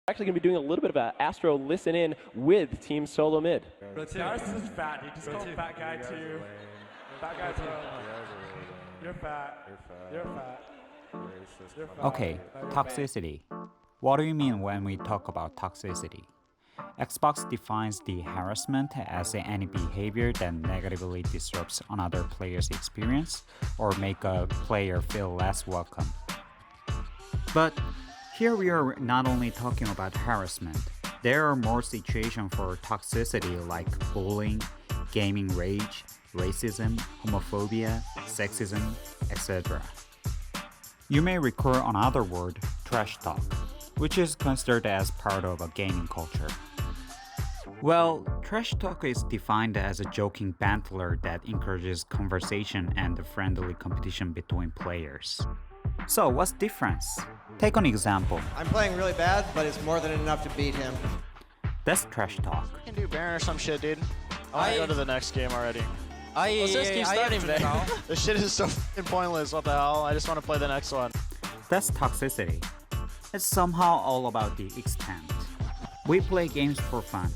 Actually going to be doing a little bit of a Astro listen in with Team Solo Mid. Darius is fat, dude. Just call him fat guy too. Fat guy too. You're fat. You're fat. You're fat. Okay, toxicity. What do you mean when we talk about toxicity? Xbox defines the harassment as any behavior that negatively disrupts another player's experience or make a player feel less welcome. But here we are not only talking about harassment. There are more situations for toxicity like bullying, gaming rage, racism, homophobia, sexism, etc. You may recall another word, trash talk, which is considered as part of a gaming culture. Well, trash talk is defined as a joking banter that encourages conversation and friendly competition between players. So, what's the difference? Take an example. I'm playing really bad, but it's more than enough to beat him. That's trash talk. I can do Baron or some shit, dude. I want to go to the next game already. Let's just keep starting, man. This shit is so fucking pointless. What the hell? I just want to play the next one. That's toxicity. It's somehow all about the extent. We play games for fun,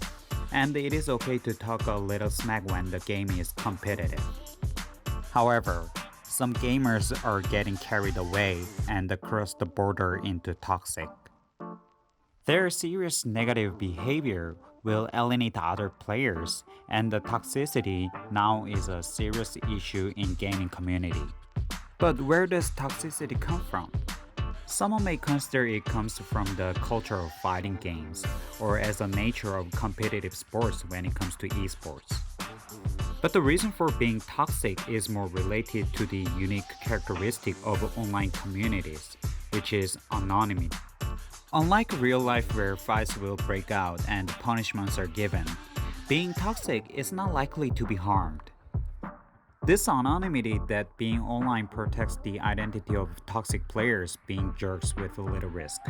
and it is okay to talk a little smack when the game is competitive. However, some gamers are getting carried away and cross the border into toxic. Their serious negative behavior will alienate other players, and the toxicity now is a serious issue in gaming community. But where does toxicity come from? Someone may consider it comes from the culture of fighting games or as a nature of competitive sports when it comes to esports. But the reason for being toxic is more related to the unique characteristic of online communities, which is anonymity. Unlike real life where fights will break out and punishments are given, being toxic is not likely to be harmed. This anonymity that being online protects the identity of toxic players being jerks with little risk.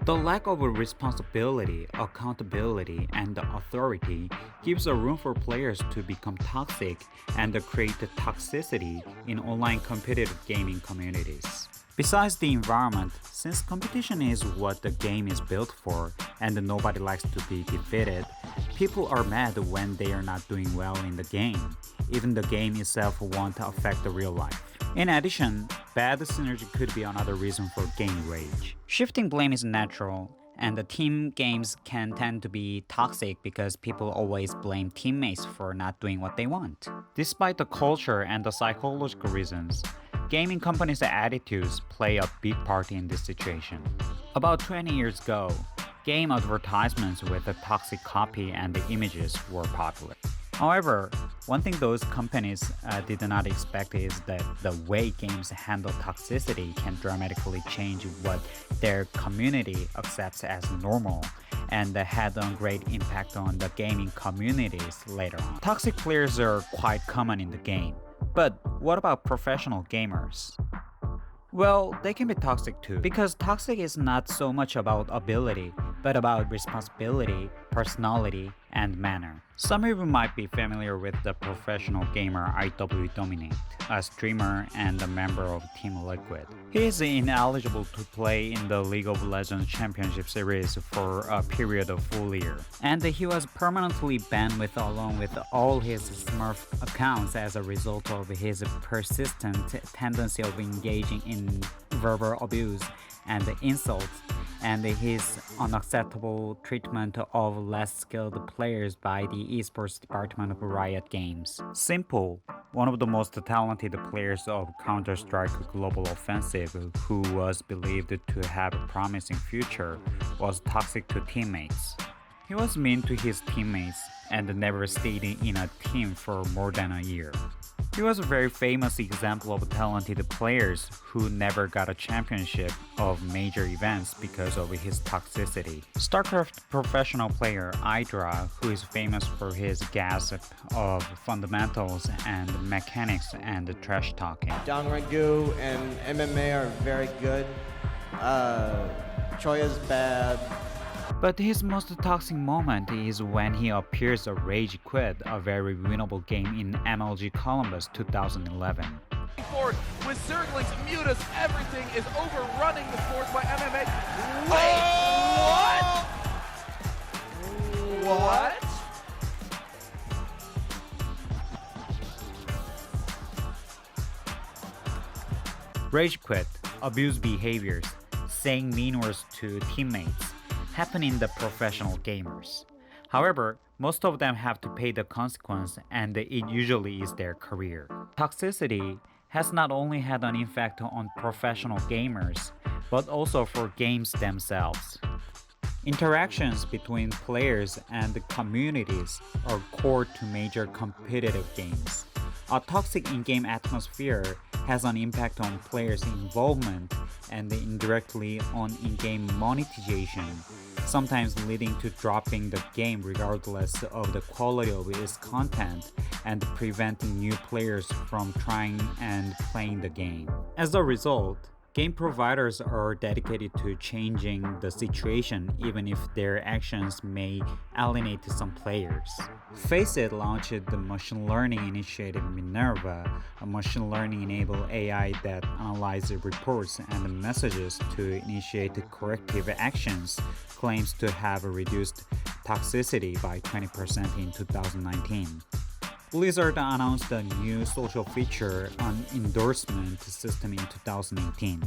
The lack of responsibility, accountability, and authority gives a room for players to become toxic and create toxicity in online competitive gaming communities. Besides the environment, since competition is what the game is built for and nobody likes to be defeated, people are mad when they are not doing well in the game. Even the game itself won't affect the real life. In addition, bad synergy could be another reason for game rage. Shifting blame is natural, and the team games can tend to be toxic because people always blame teammates for not doing what they want. Despite the culture and the psychological reasons, gaming companies' attitudes play a big part in this situation. About 20 years ago, game advertisements with a toxic copy and the images were popular. However, one thing those companies did not expect is that the way games handle toxicity can dramatically change what their community accepts as normal and had a great impact on the gaming communities later on. Toxic players are quite common in the game, but what about professional gamers? Well, they can be toxic too, because toxic is not so much about ability, but about responsibility, personality, and manner. Some of you might be familiar with the professional gamer IW Dominate, a streamer and a member of Team Liquid. He is ineligible to play in the League of Legends Championship Series for a period of full year, and he was permanently banned along with all his Smurf accounts as a result of his persistent tendency of engaging in verbal abuse and insults, and his unacceptable treatment of less skilled players by the esports department of Riot Games. Simple, one of the most talented players of Counter-Strike Global Offensive, who was believed to have a promising future, was toxic to teammates. He was mean to his teammates and never stayed in a team for more than a year. He was a very famous example of talented players who never got a championship of major events because of his toxicity. StarCraft professional player Hydra, who is famous for his gasp of fundamentals and mechanics and trash talking. Dongrangu and MMA are very good. Choya's bad. But his most toxic moment is when he appears a Rage Quit, a very winnable game in MLG Columbus 2011. Forward with circlings, mutas, everything is overrunning the scores by MMA. Wait, what? Rage quit, abuse behaviors, saying mean words to teammates happen in the professional gamers. However, most of them have to pay the consequence, and it usually is their career. Toxicity has not only had an effect on professional gamers, but also for games themselves. Interactions between players and communities are core to major competitive games. A toxic in-game atmosphere has an impact on players' involvement and indirectly on in-game monetization, sometimes leading to dropping the game regardless of the quality of its content and preventing new players from trying and playing the game. As a result, game providers are dedicated to changing the situation even if their actions may alienate some players. Faceit launched the machine learning initiative Minerva, a machine learning-enabled AI that analyzes reports and messages to initiate corrective actions, claims to have reduced toxicity by 20% in 2019. Blizzard announced a new social feature on endorsement system in 2018.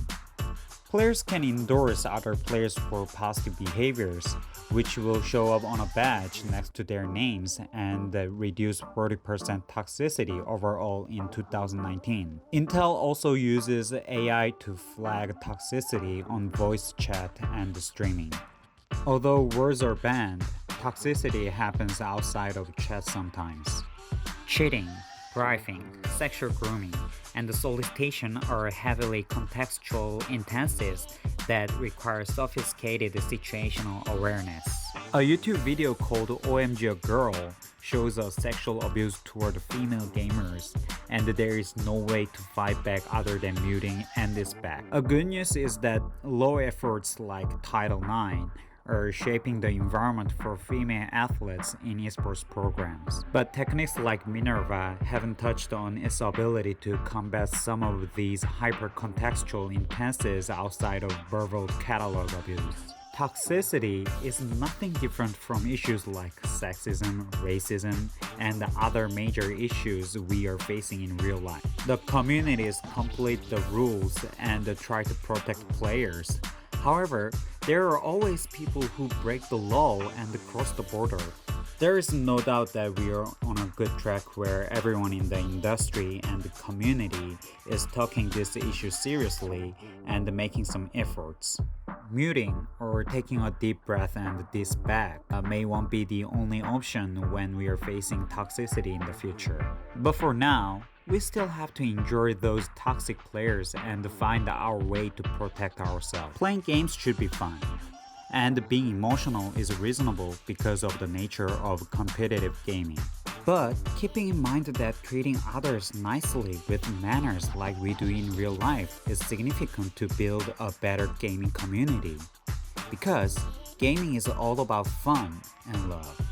Players can endorse other players for positive behaviors, which will show up on a badge next to their names and reduce 40% toxicity overall in 2019. Intel also uses AI to flag toxicity on voice chat and streaming. Although words are banned, toxicity happens outside of chat sometimes. Cheating, bribing, sexual grooming, and solicitation are heavily contextual intensives that require sophisticated situational awareness. A YouTube video called OMG a Girl shows a sexual abuse toward female gamers, and there is no way to fight back other than muting and this back. A good news is that low efforts like Title IX are shaping the environment for female athletes in esports programs. But techniques like Minerva haven't touched on its ability to combat some of these hyper-contextual intensities outside of verbal catalog abuse. Toxicity is nothing different from issues like sexism, racism, and the other major issues we are facing in real life. The communities complete the rules and try to protect players. However, there are always people who break the law and cross the border. There is no doubt that we are on a good track where everyone in the industry and the community is taking this issue seriously and making some efforts. Muting or taking a deep breath and this back may won't be the only option when we are facing toxicity in the future. But for now, we still have to enjoy those toxic players and find our way to protect ourselves. Playing games should be fun, and being emotional is reasonable because of the nature of competitive gaming. But keeping in mind that treating others nicely with manners like we do in real life is significant to build a better gaming community. Because gaming is all about fun and love.